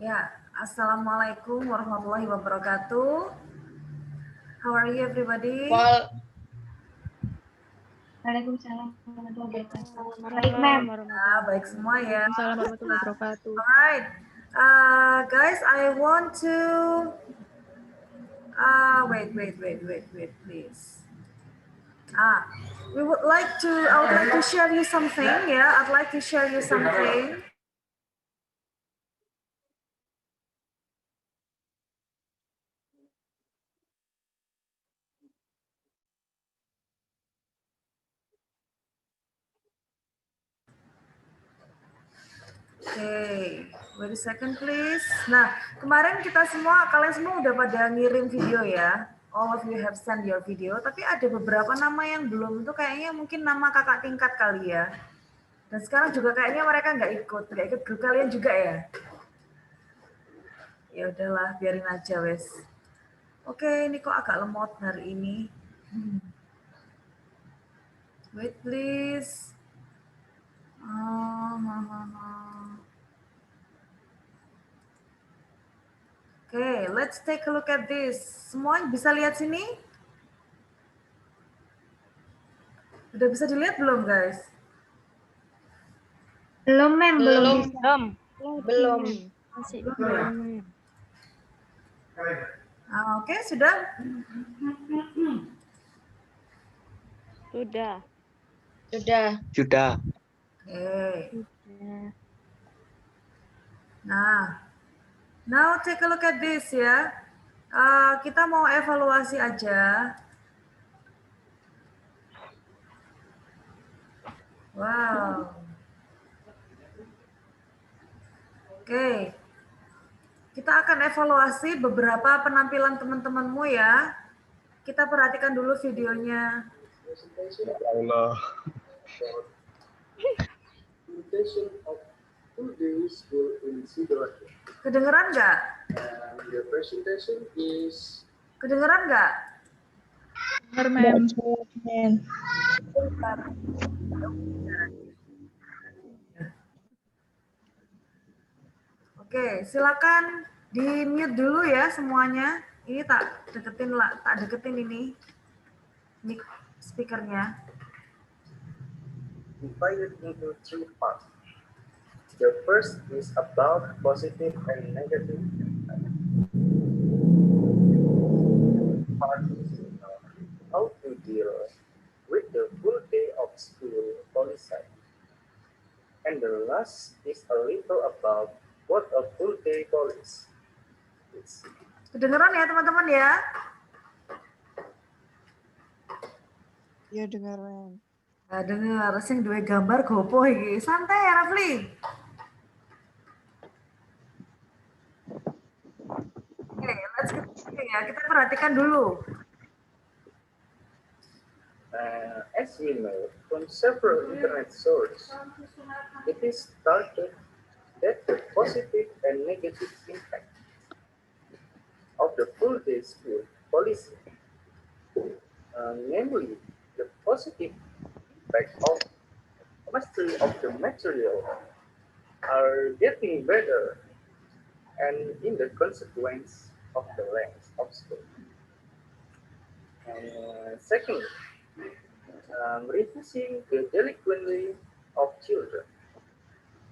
Ya, Assalamualaikum warahmatullahi wabarakatuh. How are you everybody? Waalaikumsalam warahmatullahi wabarakatuh. Baik, Ma'am. Baik semua ya. Waalaikumsalam warahmatullahi wabarakatuh. Alright, guys, I want to wait, please. I would like to share you something. Yeah, I'd like to share you something. Oke, wait a second please. Nah, kemarin kalian semua udah pada ngirim video ya. All of you have sent your video, tapi ada beberapa nama yang belum, itu kayaknya mungkin nama kakak tingkat kali ya. Dan sekarang juga kayaknya mereka nggak ikut grup kalian juga ya. Ya udahlah, biarin aja wes. Oke, ini kok agak lemot hari ini. Wait please. Oke, let's take a look at this. Semua bisa lihat sini? Udah bisa dilihat belum, guys? Belum, Mem. Belum. Masih belum. Oke, sudah? Sudah. Oke. Nah, now take a look at this ya. Kita mau evaluasi aja. Wow. Oke. Kita akan evaluasi beberapa penampilan teman-temanmu ya. Kita perhatikan dulu videonya. Allah. Kedengeran nggak? Kedengeran nggak? Oke, silakan di mute dulu ya semuanya. Ini tak deketin ini mic speakernya. Divided into three parts. The first is about positive and negative impact. Part is how to deal with the full day of school policy. And the last is a little about what a full day policy is. Kedengeran ya teman-teman ya? Ya dengar. Nggak dengar, sing duwe gambar gopo iki. Santai ya Rafli. Oke, let's get ya. Kita perhatikan dulu. As we know from several internet sources, it is stated that the positive and negative impact of the full day school policy, namely the positive impact of mastery of the material, are getting better, and in the consequence of the length of school. And secondly, reducing the delinquency of children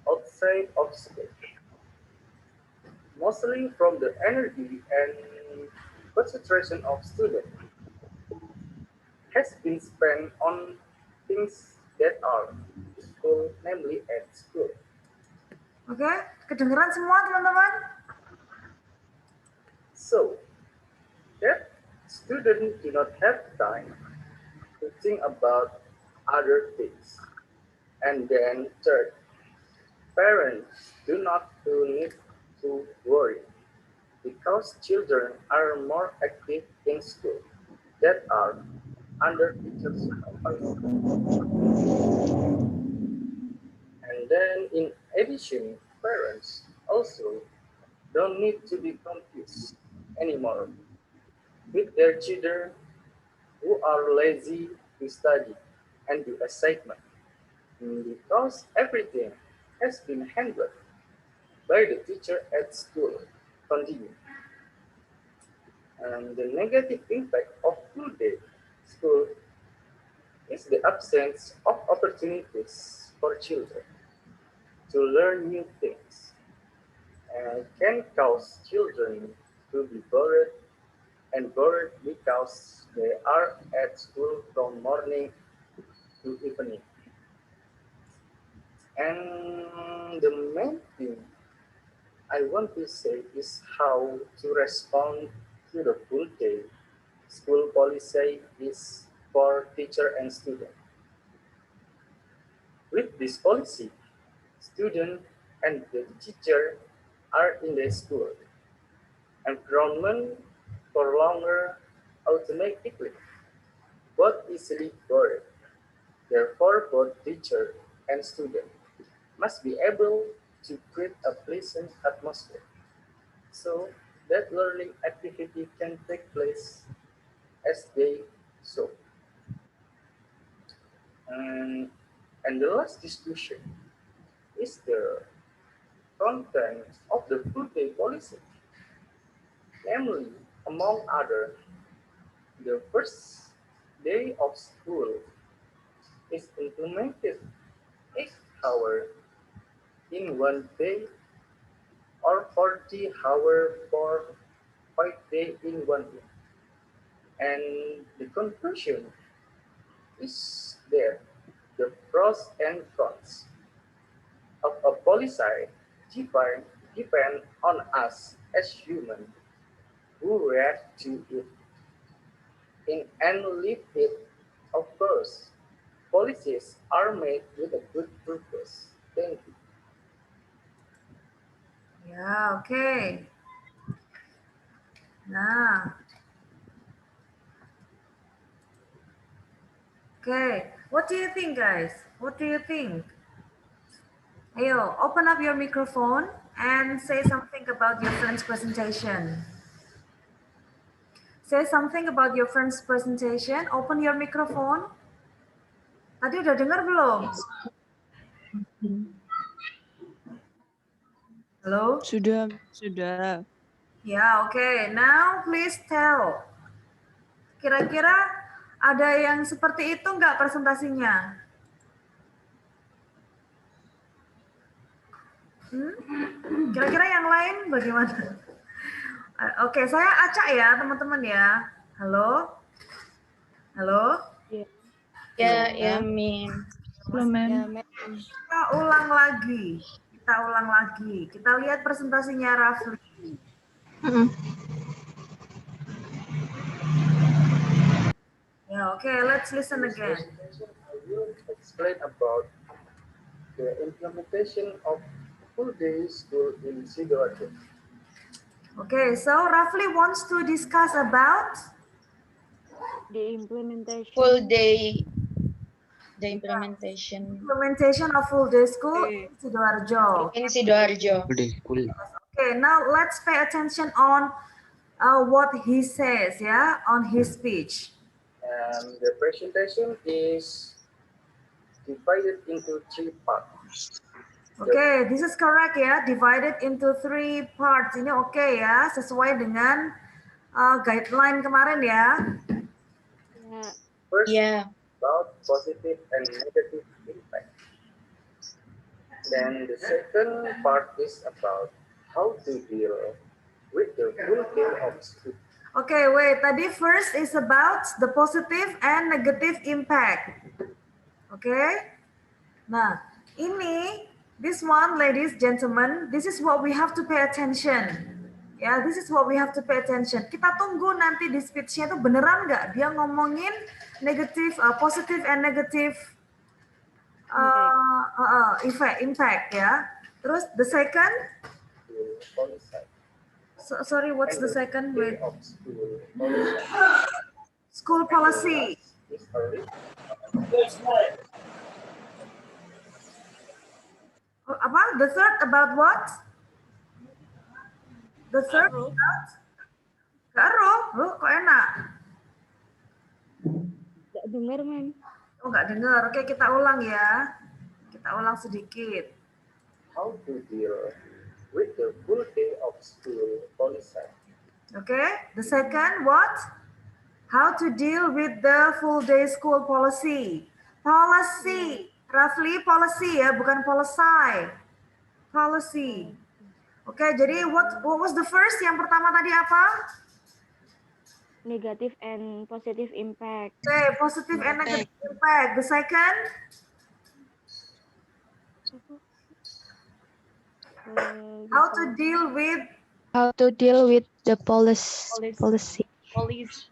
outside of school, mostly from the energy and concentration of students has been spent on things that are useful, namely at school. Oke, kedengeran semua teman-teman? So, that students do not have time to think about other things. And then third, parents do not need to worry because children are more active in school that are under teachers' supervision. And then in addition, parents also don't need to be confused anymore with their children who are lazy to study and do assignment because everything has been handled by the teacher at school continue. And the negative impact of full day school is the absence of opportunities for children to learn new things and can cause children to be bored because they are at school from morning to evening. And the main thing I want to say is how to respond to the full day school policy is for teacher and student. With this policy, student and the teacher are in the school. Environment for longer automatically, both easily bored. Therefore, both teacher and student must be able to create a pleasant atmosphere so that learning activity can take place as they so. And, and the last discussion is the content of the full day policy. Namely, among other, the first day of school is implemented 8 hours in one day or 40 hours for 5 days in one week. And the conclusion is there. The pros and cons of a policy depend on us as humans who react to it and live it. Of course, policies are made with a good purpose. Thank you. Ya, oke. Nah, oke. What do you think, guys? What do you think? Ayo, open up your microphone and say something about your friend's presentation. Say something about your friend's presentation. Open your microphone. Tadi udah dengar belum? Halo? Sudah. Ya, oke. Now please tell. Kira-kira ada yang seperti itu nggak presentasinya? Kira-kira yang lain bagaimana? Oke, saya acak ya teman-teman ya. Halo? Halo? Ya, Min. Belum, Mem. Ya, Mem. Kita ulang lagi. Kita lihat presentasinya Rafli. Ya, oke, let's listen again. I will explain about the implementation of full day school in Sidoarjo. Okay, so Rafli wants to discuss about The implementation. Full day. The implementation of full day school Okay. in Sidoarjo. in Sidoarjo. Okay, now let's pay attention on what he says, yeah, on his speech. And the presentation is divided into 3 parts. Okay, this is correct ya, divided into 3 parts. Ini oke ya, sesuai dengan guideline kemarin ya. Ya. First, Yeah. about positive and negative impact. Then the second part is about how to deal with the full day of school. Okay, wait, tadi first is about the positive and negative impact. Okay? Nah, ini, this one, ladies, gentlemen, this is what we have to pay attention. Ya, this is what we have to pay attention. Kita tunggu nanti di speech-nya itu beneran nggak dia ngomongin negative, positive and negative impact ya. Terus the second, sorry, what's the second? Wait. School policy. Apa? The third about what? The third about? Garo, loh kok enak? Nggak dengar, Mem. Oh nggak dengar. Oke kita ulang ya. Kita ulang sedikit. How to deal with the full day of school policy. Okay, the second, what? How to deal with the full day school policy. Policy, roughly policy ya, bukan policy. Policy. Oke, jadi what was the first? Yang pertama tadi apa? Negative and positive impact. Okay, positive and negative impact. The second? How to deal with the policy. policy ya. Policy.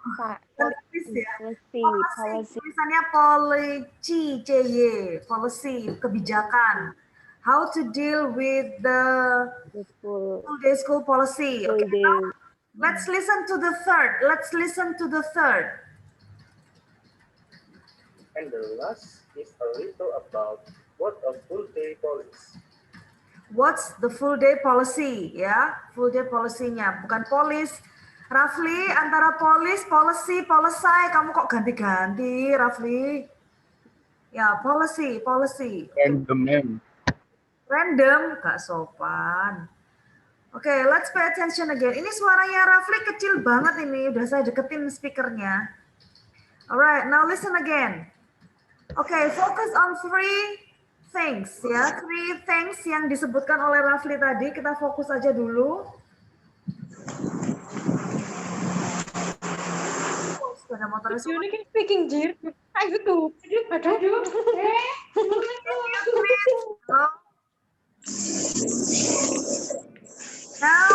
Tulisannya policy, CY, policy, kebijakan. How to deal with the Full full day school policy. Okay, day. now let's listen to the third. Let's listen to the third. And the last is a little about what a full day policy. What's the full day policy? Ya, full day policy-nya, bukan polis. Rafli, antara polis, policy, policy, kamu kok ganti-ganti, Rafli? Ya, policy. Random, gak sopan. Oke, let's pay attention again. Ini suaranya Rafli kecil banget ini, udah saya deketin speakernya. Alright, now listen again. Oke, focus on three things ya, three things yang disebutkan oleh Rafli tadi. Kita fokus aja dulu. Oh, sepeda motornya semua. Ini speaking jir. Ayo tuh. Aduh. Now,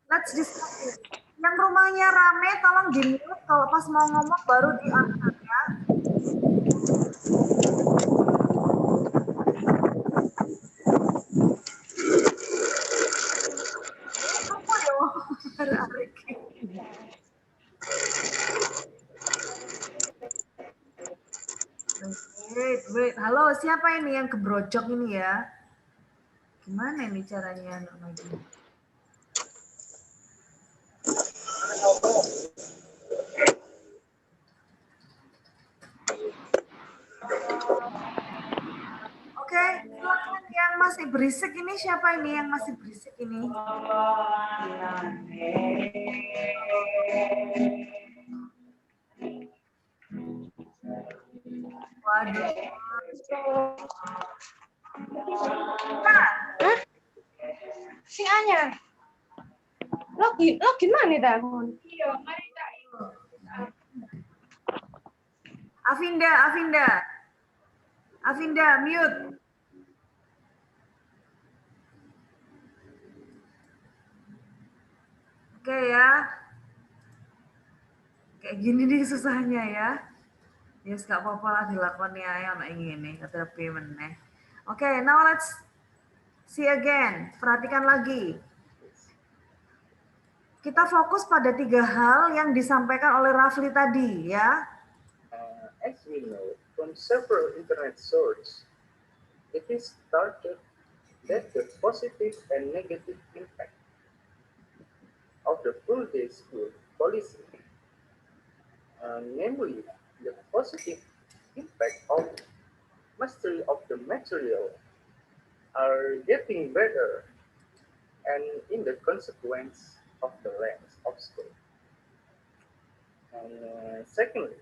let's discuss it. Yang rumahnya rame, tolong di-mute. Kalau pas mau ngomong baru diangkat ya. Apa ya? Arik. Wait. Halo, siapa ini yang kebrojok ini ya? Gimana ini caranya? Oke, silakan yang masih berisik ini, siapa ini yang masih berisik ini? Waduh. Nah, Si Anya. Lo gimana dah? Iya, mari tak ikut. Avinda, mute. Oke ya. Kayak gini nih susahnya ya. Yes, gak apa-apa lah dilakukan ya, anak ini kata meneh. Oke, now let's see again. Perhatikan lagi. Kita fokus pada 3 hal yang disampaikan oleh Rafli tadi ya. As we know from several internet sources, it is stated that the positive and negative impact of the full day school policy, namely the positive impact of mastery of the material, are getting better, and in the consequence of the length of school. And secondly,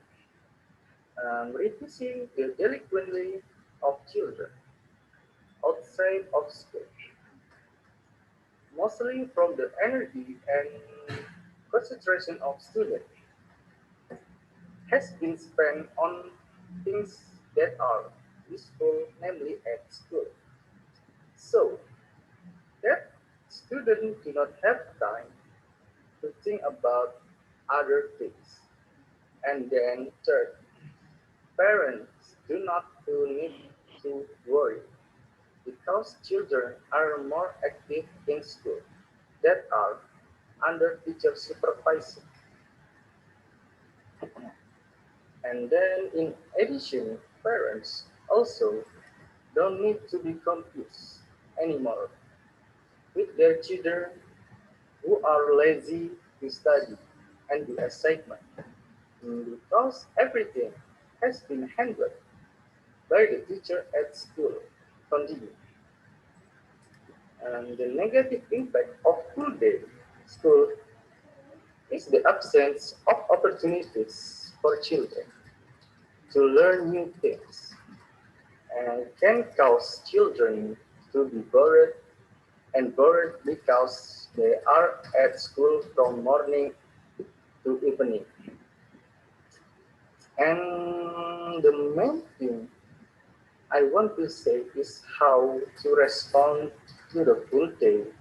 reducing the delinquency of children outside of school, mostly from the energy and concentration of students, has been spent on things that are useful, namely at school. So that students do not have time to think about other things. And then third, parents do not need to worry because children are more active in school that are under teacher supervision. And then in addition, parents also don't need to be confused anymore with their children who are lazy to study and do assignment, because everything has been handled by the teacher at school. Continue. And the negative impact of full day school is the absence of opportunities for children to learn new things and can cause children to be bored because they are at school from morning to evening. And the main thing I want to say is how to respond to the full day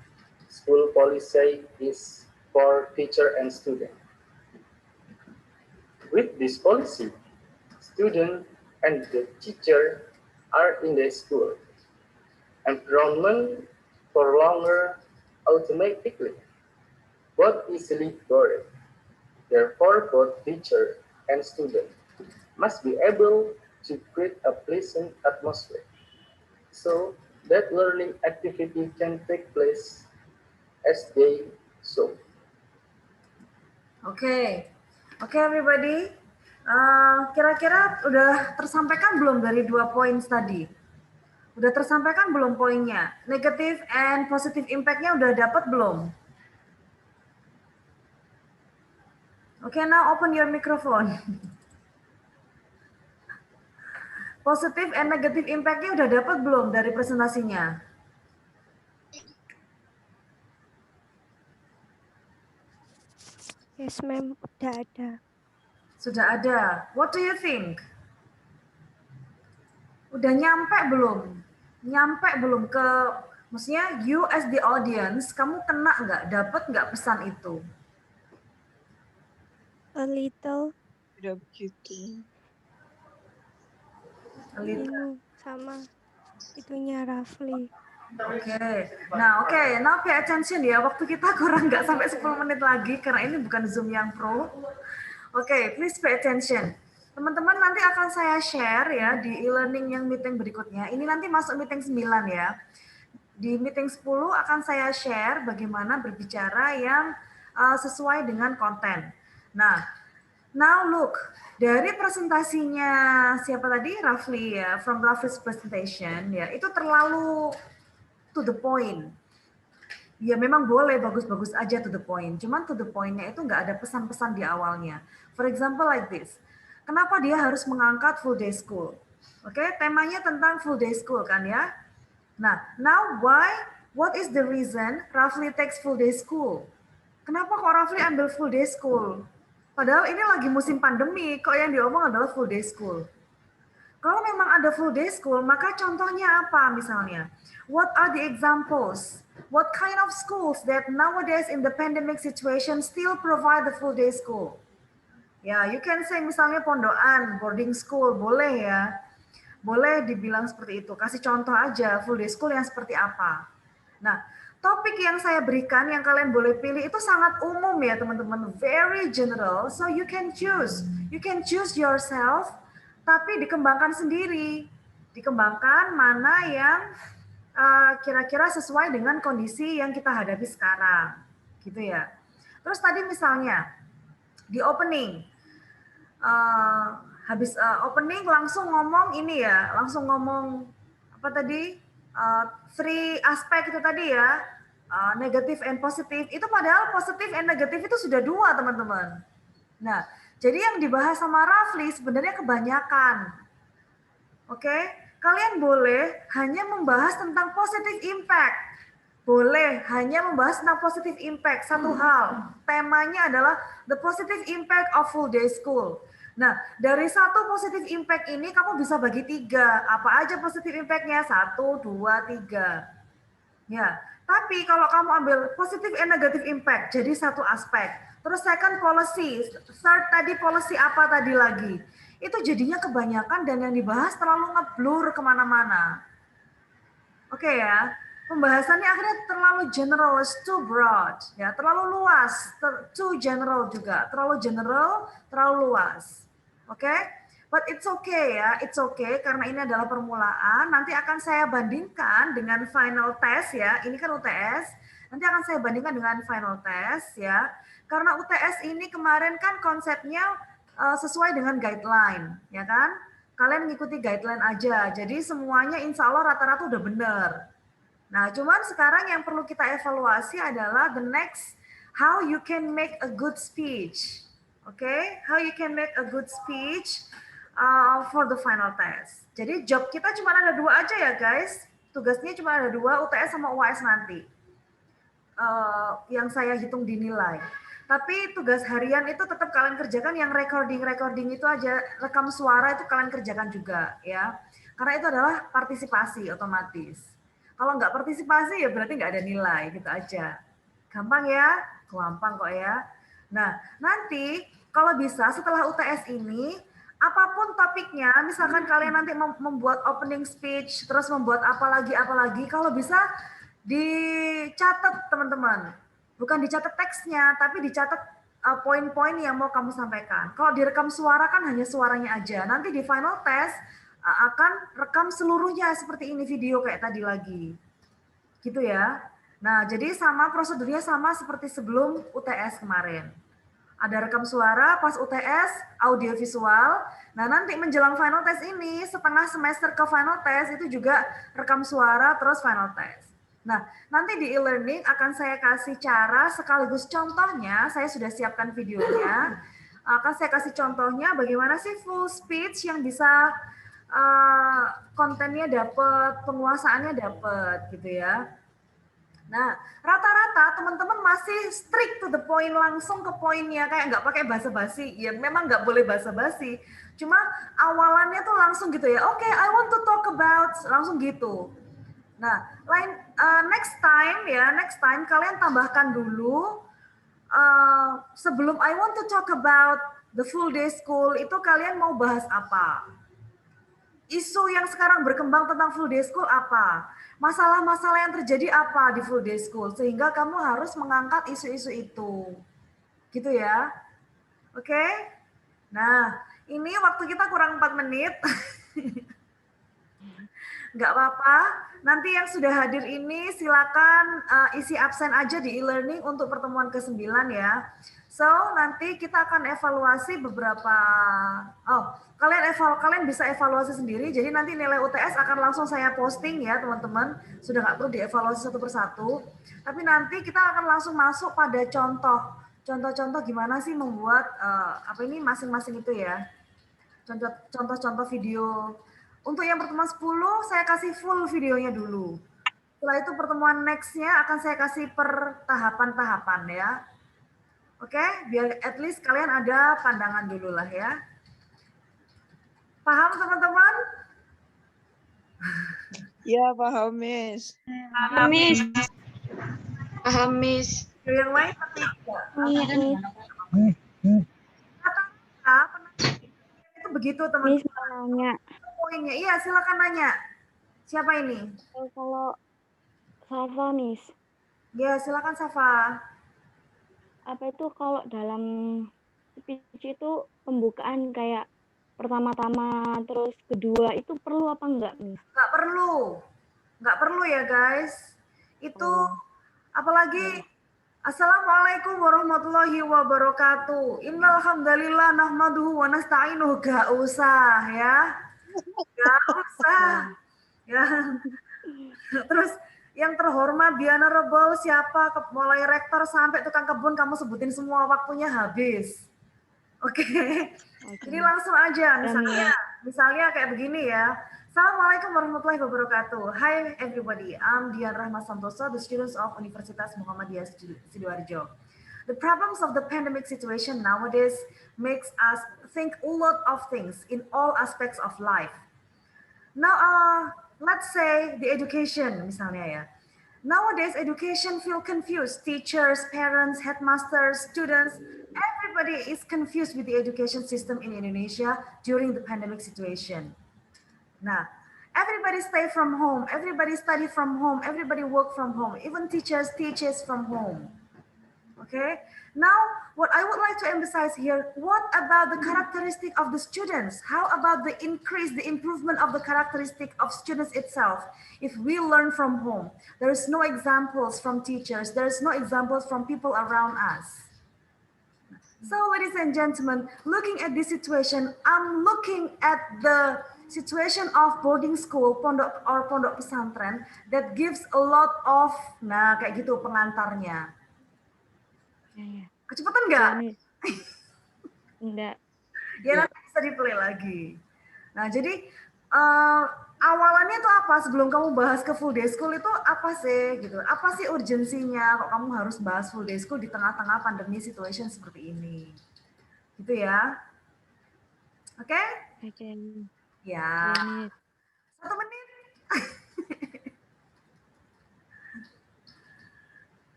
school policy is for teacher and student. With this policy, student and the teacher are in the school. Enrollment for longer automatically, both easily bored. Therefore, both teacher and student must be able to create a pleasant atmosphere so that learning activity can take place as they so. Oke, oke everybody. Kira-kira udah tersampaikan belum dari 2 poin tadi? Udah tersampaikan belum poinnya? Negative and positive impact-nya udah dapat belum? Oke, now open your microphone. Positive and negative impact-nya udah dapat belum dari presentasinya? Yes, ma'am. Udah ada. Sudah ada. What do you think? Udah nyampe belum? Nyampe belum ke, maksudnya you as the audience, kamu kena nggak? Dapat nggak pesan itu? A little. Udah begitu. A little. Ini sama itunya roughly. Oke. Now pay attention ya. Waktu kita kurang nggak sampai 10 menit lagi karena ini bukan Zoom yang pro. Oke, please pay attention. Teman-teman nanti akan saya share ya di e-learning yang meeting berikutnya. Ini nanti masuk meeting 9 ya. Di meeting 10 akan saya share bagaimana berbicara yang sesuai dengan konten. Nah, now look, dari presentasinya siapa tadi? Rafli ya, from Rafli's presentation ya, itu terlalu to the point. Ya memang boleh bagus-bagus aja to the point, cuman to the point-nya itu nggak ada pesan-pesan di awalnya. For example like this, kenapa dia harus mengangkat full day school? Oke, temanya tentang full day school kan ya. Nah, now why? What is the reason Rafli takes full day school? Kenapa kok Rafli ambil full day school? Padahal ini lagi musim pandemi, kok yang diomong adalah full day school. Kalau memang ada full day school, maka contohnya apa misalnya? What are the examples? What kind of schools that nowadays in the pandemic situation still provide the full day school? Ya, you can say misalnya pondokan, boarding school, boleh ya. Boleh dibilang seperti itu. Kasih contoh aja full day school yang seperti apa. Nah, topik yang saya berikan yang kalian boleh pilih itu sangat umum ya teman-teman. Very general, so you can choose. You can choose yourself, tapi dikembangkan sendiri. Dikembangkan mana yang kira-kira sesuai dengan kondisi yang kita hadapi sekarang. Gitu ya. Terus tadi misalnya, di opening, habis opening langsung ngomong ini ya, langsung ngomong apa tadi, 3 aspek itu tadi ya, negatif and positif. Itu padahal positif and negatif itu sudah 2 teman-teman. Nah, jadi yang dibahas sama Rafli sebenarnya kebanyakan. Oke, kalian boleh hanya membahas tentang positive impact. Boleh hanya membahas tentang positive impact, satu hal. Temanya adalah the positive impact of full day school. Nah, dari 1 positive impact ini kamu bisa bagi 3. Apa aja positive impact-nya? 1, 2, 3. Ya, tapi kalau kamu ambil positive and negative impact, jadi 1 aspek. Terus second policy, third tadi policy apa tadi lagi? Itu jadinya kebanyakan dan yang dibahas terlalu ngeblur kemana-mana. Oke ya. Pembahasannya akhirnya terlalu general, too broad, ya terlalu luas, too general juga, terlalu general, terlalu luas, oke? But it's okay ya, it's okay karena ini adalah permulaan. Nanti akan saya bandingkan dengan final test ya. Ini kan UTS, nanti akan saya bandingkan dengan final test ya. Karena UTS ini kemarin kan konsepnya sesuai dengan guideline, ya kan? Kalian ngikuti guideline aja, jadi semuanya insya Allah rata-rata udah benar. Nah, cuman sekarang yang perlu kita evaluasi adalah the next, how you can make a good speech. Okay, how you can make a good speech for the final test. Jadi job kita cuma ada 2 aja ya guys. Tugasnya cuma ada 2, UTS sama UAS nanti. Yang saya hitung dinilai. Tapi tugas harian itu tetap kalian kerjakan, yang recording itu aja, rekam suara itu kalian kerjakan juga ya. Karena itu adalah partisipasi otomatis. Kalau nggak partisipasi ya berarti nggak ada nilai, gitu aja. Gampang ya? Gampang kok ya. Nah, nanti kalau bisa setelah UTS ini, apapun topiknya, misalkan kalian nanti membuat opening speech, terus membuat apa lagi, kalau bisa dicatat teman-teman. Bukan dicatat teksnya, tapi dicatat poin-poin yang mau kamu sampaikan. Kalau direkam suara kan hanya suaranya aja. Nanti di final test akan rekam seluruhnya seperti ini video kayak tadi lagi. Gitu ya. Nah, jadi sama prosedurnya sama seperti sebelum UTS kemarin. Ada rekam suara, pas UTS, audio visual. Nah, nanti menjelang final test ini, setengah semester ke final test itu juga rekam suara terus final test. Nah, nanti di e-learning akan saya kasih cara sekaligus contohnya, saya sudah siapkan videonya. Akan saya kasih contohnya bagaimana sih full speech yang bisa kontennya dapat, penguasaannya dapat gitu ya. Nah, rata-rata teman-teman masih strict to the point, langsung ke poinnya, kayak nggak pakai basa-basi. Ya memang nggak boleh basa-basi. Cuma awalannya tuh langsung gitu ya. Oke, I want to talk about, langsung gitu. Nah, next time kalian tambahkan dulu sebelum I want to talk about the full day school itu kalian mau bahas apa? Isu yang sekarang berkembang tentang full day school apa? Masalah-masalah yang terjadi apa di full day school sehingga kamu harus mengangkat isu-isu itu. Gitu ya. Oke? Nah, ini waktu kita kurang 4 menit. Nggak apa-apa, nanti yang sudah hadir ini silakan isi absen aja di e-learning untuk pertemuan ke-9 ya. So, nanti kita akan evaluasi beberapa, kalian bisa evaluasi sendiri, jadi nanti nilai UTS akan langsung saya posting ya teman-teman, sudah nggak perlu dievaluasi satu persatu, tapi nanti kita akan langsung masuk pada contoh-contoh gimana sih membuat, masing-masing itu ya, contoh-contoh video. Untuk yang pertemuan 10, saya kasih full videonya dulu. Setelah itu pertemuan next-nya akan saya kasih per tahapan-tahapan ya. Oke, biar at least kalian ada pandangan dulu lah ya. Paham teman-teman? Ya, paham, Miss. Paham, Miss. Paham, Miss. Yang lain tapi tidak. Itu begitu teman-teman. Miss mau nanya, Poinnya, iya silakan nanya. Siapa ini? kalau Safa, Miss, Ya silakan Safa. apa itu kalau dalam speech itu pembukaan kayak pertama-tama terus kedua itu perlu apa enggak, Miss? Nggak perlu ya guys. Itu apalagi Assalamualaikum warahmatullahi wabarakatuh. Innal hamdalillah nahmaduhu wa nasta'inuhu, gak usah ya. Gak usah. Ya. Terus yang terhormat, the honorable, siapa, mulai rektor sampai tukang kebun, kamu sebutin semua, waktunya habis. Oke. Jadi langsung aja, misalnya kayak begini ya. Assalamualaikum warahmatullahi wabarakatuh. Hi everybody, I'm Dian Rahma Santoso, the students of Universitas Muhammadiyah Sidoarjo. The problems of the pandemic situation nowadays makes us think a lot of things in all aspects of life. Now, let's say the education misalnya ya. Nowadays, education feel confused. Teachers, parents, headmasters, students, everybody is confused with the education system in Indonesia during the pandemic situation. Nah, everybody stay from home, everybody study from home, everybody work from home, even teachers teaches from home. Okay, now what I would like to emphasize here, what about the characteristic of the students? How about the increase, the improvement of the characteristic of students itself? If we learn from home, there is no examples from teachers, there is no examples from people around us. So ladies and gentlemen, looking at this situation, I'm looking at the situation of boarding school, pondok pesantren that gives a lot of, nah kayak gitu pengantarnya. Ya. Kecepatan Ya, nggak? Miss. Enggak. Ya nanti bisa di-play lagi. Nah jadi awalannya itu apa? Sebelum kamu bahas ke full day school itu apa sih gitu? Apa sih urgensinya kok kamu harus bahas full day school di tengah-tengah pandemi situation seperti ini? Gitu ya. Oke? Oke. Ya. Ya, Miss. 1 menit.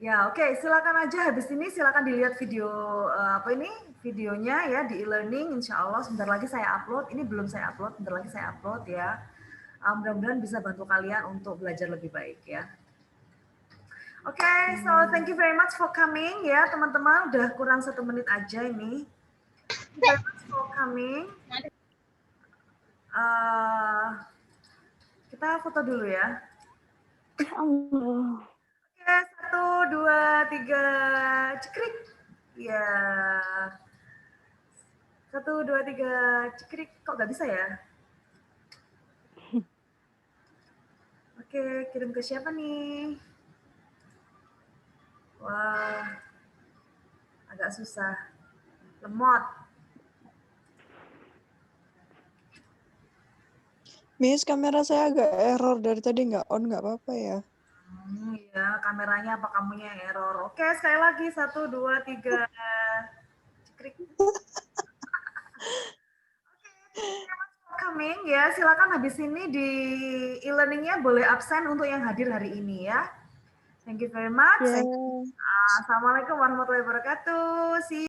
Ya, oke. Silakan aja habis ini silakan dilihat video videonya ya di e-learning. Insya Allah sebentar lagi saya upload. Ini belum saya upload, sebentar lagi saya upload ya. Mudah-mudahan bisa bantu kalian untuk belajar lebih baik ya. Oke, so thank you very much for coming ya teman-teman. Udah kurang 1 menit aja ini. Thank you very much for coming. Kita foto dulu ya. Ya Allah. Oke, 1, 2, 3, cekrik. Ya. 1, 2, 3, cekrik. Kok nggak bisa ya? Oke, kirim ke siapa nih? Wah, agak susah. Lemot. Miss, kamera saya agak error dari tadi nggak on, nggak apa-apa ya? Ya, kameranya apa kamunya yang error? Oke, sekali lagi 1, 2, 3. Cekrik. Coming ya, silakan habis ini di e-learningnya boleh absen untuk yang hadir hari ini ya. Thank you very much. Ya. Assalamualaikum warahmatullahi wabarakatuh. See you.